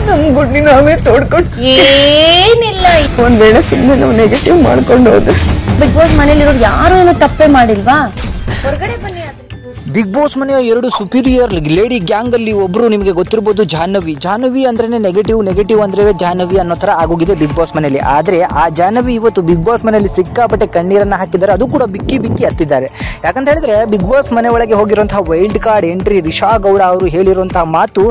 ನಮ್ ಗುಡ್ಡಿ ನಾವೇ ತೋಡ್ಕೊಂಡು ಏನಿಲ್ಲ. ಒಂದ್ ವೇಳೆ ಸುಮ್ಮನೆ ನಾವು ನೆಗೆಟಿವ್ ಮಾಡ್ಕೊಂಡು ಹೋದ್ರೆ ಬಿಗ್ ಬಾಸ್ ಮನೇಲಿರೋರು ಯಾರು ಏನು ತಪ್ಪೇ ಮಾಡಿಲ್ವಾ? ಹೊರಗಡೆ ಬನ್ನಿ. ಬಿಗ್ ಬಾಸ್ ಮನೆಯ 2 ಸುಪೀರಿಯರ್ ಲೇಡಿ ಗ್ಯಾಂಗ್ ಅಲ್ಲಿ ಒಬ್ರು ನಿಮಗೆ ಗೊತ್ತಿರಬಹುದು ಜಾಹ್ನವಿ ಅಂದ್ರೇನೆ ನೆಗೆಟಿವ್ ಅಂದ್ರೆ ಜಾಹ್ನವಿ ಅನ್ನೋ ತರ ಆಗೋಗಿದೆ ಬಿಗ್ ಬಾಸ್ ಮನೆಯಲ್ಲಿ. ಆದ್ರೆ ಆ ಜಾಹ್ನವಿ ಇವತ್ತು ಬಿಗ್ ಬಾಸ್ ಮನೆಯಲ್ಲಿ ಸಿಕ್ಕಾಪಟ್ಟೆ ಕಣ್ಣೀರನ್ನ ಹಾಕಿದ್ದಾರೆ. ಅದು ಕೂಡ ಬಿಕ್ಕಿ ಹತ್ತಿದ್ದಾರೆ. ಯಾಕಂತ ಹೇಳಿದ್ರೆ ಬಿಗ್ ಬಾಸ್ ಮನೆ ಒಳಗೆ ಹೋಗಿರುವಂತಹ wild card entry Risha Gowda ಅವರು ಹೇಳಿರುವಂತಹ ಮಾತು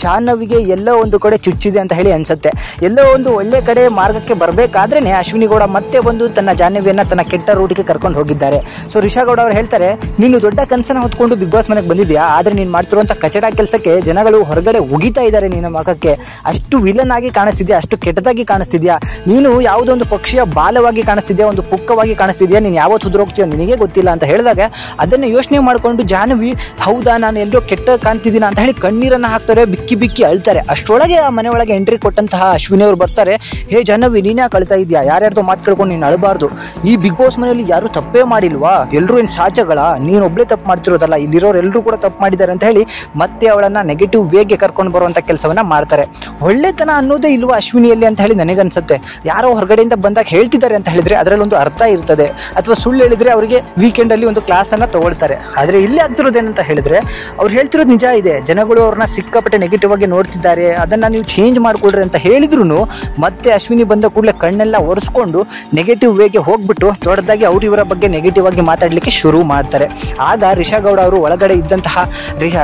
ಜಾಹ್ನವಿಗೆ ಎಲ್ಲೋ ಒಂದು ಕಡೆ ಚುಚ್ಚಿದೆ ಅಂತ ಹೇಳಿ ಅನ್ಸುತ್ತೆ. ಎಲ್ಲೋ ಒಂದು ಒಳ್ಳೆ ಕಡೆ ಮಾರ್ಗಕ್ಕೆ ಬರಬೇಕಾದ್ರೇನೆ ಅಶ್ವಿನಿ ಗೌಡ ಮತ್ತೆ ಬಂದು ತನ್ನ ಜಾಹ್ನವಿಯನ್ನ ತನ್ನ ಕೆಟ್ಟ ರೂಟಿಗೆ ಕರ್ಕೊಂಡು ಹೋಗಿದ್ದಾರೆ. ಸೊ ರಿಷಾ ಗೌಡ ಅವರು ಹೇಳ್ತಾರೆ, ನೀನು ದೊಡ್ಡ ಕನಸನ್ನ ಹೊತ್ಕೊಂಡು ಬಿಗ್ ಬಾಸ್ ಮನೆಗೆ ಬಂದಿದ್ಯಾ, ಆದ್ರೆ ನೀನು ಮಾಡ್ತಿರುವಂತ ಕಚಡ ಕೆಲಸಕ್ಕೆ ಜನಗಳು ಹೊರಗಡೆ ಉಗಿತಾ ಇದ್ದಾರೆ. ನಿನ್ನ ಮಗಕ್ಕೆ ಅಷ್ಟು ವಿಲನ್ ಆಗಿ ಕಾಣಿಸ್ತಿದ್ಯಾ, ಅಷ್ಟು ಕೆಟ್ಟದಾಗಿ ಕಾಣಿಸ್ತಿದ್ಯಾ, ನೀನು ಯಾವುದೋ ಒಂದು ಪಕ್ಷಿಯ ಬಾಲವಾಗಿ ಕಾಣಿಸ್ತಿದ್ಯಾ, ಒಂದು ಪುಕ್ಕವಾಗಿ ಕಾಣಿಸ್ತಿದ್ಯಾ, ನೀನು ಯಾವತ್ತು ಉದುರೋಗ್ತೀಯೋ ನಿನಗೆ ಗೊತ್ತಿಲ್ಲ ಅಂತ ಹೇಳಿದಾಗ ಅದನ್ನ ಯೋಚನೆ ಮಾಡಿಕೊಂಡು ಜಾಹ್ನವಿ ಹೌದಾ ನಾನು ಎಲ್ಲೋ ಕೆಟ್ಟ ಕಾಣ್ತಿದ್ದೀನ ಅಂತ ಹೇಳಿ ಕಣ್ಣೀರನ್ನ ಹಾಕ್ತಾರೆ, ಬಿಕ್ಕಿ ಅಳ್ತಾರೆ. ಅಷ್ಟೊಳಗೆ ಆ ಮನೆ ಒಳಗೆ ಎಂಟ್ರಿ ಕೊಟ್ಟಂತಹ ಅಶ್ವಿನಿ ಅವರು ಬರ್ತಾರೆ. ಹೇ ಜಾಹ್ನವಿ, ನೀನ್ ಯಾಕೆ ಅಳ್ತಾ ಇದೆಯಾ? ಯಾರ್ಯಾರ್ದೋ ಮಾತು ಕೇಳ್ಕೊಂಡು ನೀನು ಅಳಬಾರ್ದು. ಈ ಬಿಗ್ ಬಾಸ್ ಮನೆಯಲ್ಲಿ ಯಾರು ತಪ್ಪೇ ಮಾಡಿಲ್ವಾ? ಎಲ್ಲರೂ ಏನು ಸಾಚಗಳ? ನೀನು ಒಬ್ಳೆ ತಪ್ಪು ಮಾಡ್ತಿರೋದಲ್ಲ, ಇಲ್ಲಿರೋರೆಲ್ಲರೂ ಕೂಡ ತಪ್ಪು ಮಾಡಿದ್ದಾರೆ ಅಂತ ಹೇಳಿ ಮತ್ತೆ ಅವಳನ್ನ ನೆಗೆಟಿವ್ ವೇಗೆ ಕರ್ಕೊಂಡು ಬರುವಂತ ಕೆಲಸವನ್ನ ಮಾಡ್ತಾರೆ. ಒಳ್ಳೆತನ ಅನ್ನೋದೇ ಇಲ್ವಾ ಅಶ್ವಿನಿಯಲ್ಲಿ ಅಂತ ಹೇಳಿ ನನಗನ್ಸುತ್ತೆ. ಯಾರೋ ಹೊರಗಡೆಯಿಂದ ಬಂದಾಗ ಹೇಳ್ತಿದ್ದಾರೆ ಅಂತ ಹೇಳಿದ್ರೆ ಅದರಲ್ಲಿ ಒಂದು ಅರ್ಥ ಇರ್ತದೆ, ಅಥವಾ ಸುಳ್ಳು ಹೇಳಿದ್ರೆ ಅವರಿಗೆ ವೀಕೆಂಡ್ ಅಲ್ಲಿ ಒಂದು ಕ್ಲಾಸ್ ಅನ್ನ ತಗೊಳ್ತಾರೆ. ಆದ್ರೆ ಇಲ್ಲಿ ಆಗ್ತಿರೋದೇನಂತ ಹೇಳಿದ್ರೆ ಅವ್ರು ಹೇಳ್ತಿರೋದು ನಿಜ ಇದೆ, ಜನಗಳು ಅವ್ರನ್ನ ಸಿಕ್ಕಾಪಟ್ಟೆ ನೆಗೆಟಿವ್ ಆಗಿ ನೋಡ್ತಿದ್ದಾರೆ, ಅದನ್ನ ನೀವು ಚೇಂಜ್ ಮಾಡ್ಕೊಳ್ರಿ ಅಂತ ಹೇಳಿದ್ರು ಮತ್ತೆ ಅಶ್ವಿನಿ ಬಂದ ಕೂಡಲೇ ಕಣ್ಣೆಲ್ಲ ಒರೆಸ್ಕೊಂಡು ನೆಗೆಟಿವ್ ವೇಗೆ ಹೋಗ್ಬಿಟ್ಟು ದೊಡ್ಡದಾಗಿ ಅವ್ರು ಇವರ ಬಗ್ಗೆ ನೆಗೆಟಿವ್ ಆಗಿ ಮಾತಾಡ್ಲಿಕ್ಕೆ ಶುರು ಮಾಡ್ತಾರೆ. ಆಗ ರಿಷಾ ಗೌಡ ಅವರು ಒಳಗಡೆ ಇದ್ದಂತಹ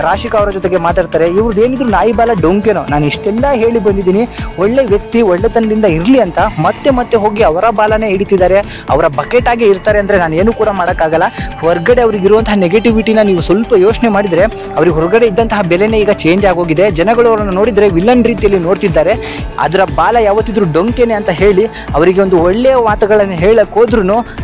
ರಾಶಿಕಾ ಅವರ ಜೊತೆಗೆ ಮಾತಾಡ್ತಾರೆ. ಇವ್ರದ್ದು ಏನಿದ್ರು ನಾಯಿ ಬಾಲ ಡೊಂಕೇನೋ, ನಾನು ಇಷ್ಟೆಲ್ಲ ಹೇಳಿ ಬಂದಿದ್ದೀನಿ, ಒಳ್ಳೆ ವ್ಯಕ್ತಿ ಒಳ್ಳೆತನದಿಂದ ಇರ್ಲಿ ಅಂತ ಮತ್ತೆ ಹೋಗಿ ಅವರ ಬಾಲನೇ ಹಿಡಿತಿದ್ದಾರೆ, ಅವರ ಬಕೆಟ್ ಆಗಿ ಇರ್ತಾರೆ ಅಂದ್ರೆ ನಾನು ಏನು ಕೂಡ ಮಾಡೋಕ್ಕಾಗಲ್ಲ. ಹೊರಗಡೆ ಅವ್ರಿಗೆ ಇರುವಂತಹ ನೆಗೆಟಿವಿಟಿನ ನೀವು ಸ್ವಲ್ಪ ಯೋಚನೆ ಮಾಡಿದ್ರೆ ಅವ್ರಿಗೆ ಹೊರಗಡೆ ಇದ್ದಂತಹ ಬೆಲೆನೇ ಈಗ ಚೇಂಜ್ ಆಗೋಗಿದೆ. ಜನಗಳು ಅವರನ್ನು ನೋಡಿದ್ರೆ ವಿಲನ್ ರೀತಿಯಲ್ಲಿ ನೋಡ್ತಿದ್ದಾರೆ. ಅದರ ಬಾಲ ಯಾವತ್ತಿದ್ರು ಡೊಂಕೇನೆ ಅಂತ ಹೇಳಿ ಅವರಿಗೆ ಒಂದು ಒಳ್ಳೆಯ ಮಾತುಗಳನ್ನು ಹೇಳಕ್ ಹೋದ್ರು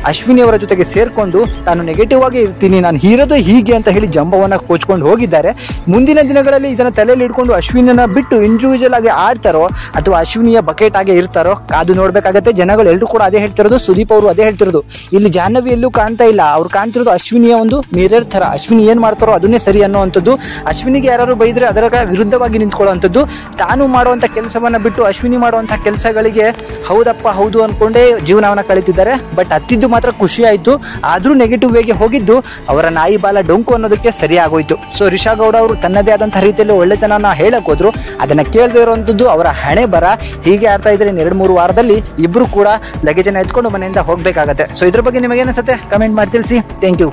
ಅಶ್ವಿನಿ ಅವರ ಜೊತೆಗೆ ಸೇರ್ಕೊಂಡು ನಾನು ನೆಗೆಟಿವ್ ಆಗಿ ಇರ್ತೀನಿ, ನಾನು ಹೀರೋದು ಹೀಗೆ ಅಂತ ಹೇಳಿ ಜಂಬವನ್ನ ಕೋಚ್ಕೊಂಡು ಹೋಗಿದ್ದಾರೆ. ಮುಂದಿನ ದಿನಗಳಲ್ಲಿ ಇದನ್ನ ತಲೆಯಲ್ಲಿ ಇಟ್ಕೊಂಡು ಅಶ್ವಿನಿಯನ್ನ ಬಿಟ್ಟು ಇಂಡಿವಿಜುವಲ್ ಆಗಿ ಆಡ್ತಾರೋ ಅಥವಾ ಅಶ್ವಿನಿಯ ಬಕೆಟ್ ಆಗಿ ಇರ್ತಾರೋ ಕಾದು ನೋಡ್ಬೇಕಾಗತ್ತೆ. ಜನಗಳು ಎಲ್ಲರೂ ಕೂಡ ಅದೇ ಹೇಳ್ತಿರೋದು, ಸುದೀಪ್ ಅವರು ಅದೇ ಹೇಳ್ತಿರೋದು. ಇಲ್ಲಿ ಜಾಹ್ನವಿ ಎಲ್ಲೂ ಕಾಣ್ತಾ ಇಲ್ಲ, ಅವ್ರು ಕಾಣ್ತಿರೋದು ಅಶ್ವಿನಿಯ ಒಂದು ಮಿರರ್ ತರ. ಅಶ್ವಿನಿ ಏನ್ ಮಾಡ್ತಾರೋ ಅದನ್ನೇ ಸರಿ ಅನ್ನೋವಂಥದ್ದು, ಅಶ್ವಿನಿಗೆ ಯಾರು ಬೈದ್ರೆ ಅದರ ವಿರುದ್ಧವಾಗಿ ನಿಂತ್ಕೊಳ್ಳುವಂಥದ್ದು, ತಾನು ಮಾಡುವಂತ ಕೆಲಸವನ್ನ ಬಿಟ್ಟು ಅಶ್ವಿನಿ ಮಾಡುವಂತಹ ಕೆಲಸಗಳಿಗೆ ಹೌದಪ್ಪ ಹೌದು ಅನ್ಕೊಂಡೇ ಜೀವನವನ್ನ ಕಳೀತಿದ್ದಾರೆ. ಬಟ್ ಹತ್ತಿದ್ದು ಮಾತ್ರ ಖುಷಿ ಆಯ್ತು, ಆದ್ರೂ ನೆಗೆಟಿವ್ ವೇಗೆ ಹೋಗಿದ್ದು ಅವರ ನಾಯಿ ಬಾಲ ಡೊಂಕು ಅನ್ನೋದಕ್ಕೆ ಸರಿ ಆಗೋಯ್ತು. ಸೊ ರಿಷಾ ಗೌಡ ಅವರು ತನ್ನದೇ ಆದಂತಹ ರೀತಿಯಲ್ಲಿ ಒಳ್ಳೆತನ ಹೇಳಕ್ ಹೋದ್ರು, ಅದನ್ನ ಕೇಳದೇ ಇರುವಂತದ್ದು ಅವರ ಹಣೆ ಬರ. ಹೀಗೆ ಆಡ್ತಾ ಇದ್ರೆ 2-3 ವಾರದಲ್ಲಿ ಇಬ್ರು ಕೂಡ ಲಗೇಜನ್ನ ಎತ್ಕೊಂಡು ಮನೆಯಿಂದ ಹೋಗ್ಬೇಕಾಗತ್ತೆ. ಸೊ ಇದ್ರ ಬಗ್ಗೆ ನಿಮಗೇನಿಸುತ್ತೆ ಕಮೆಂಟ್ ಮಾಡಿ ತಿಳಿಸಿ. Thank you.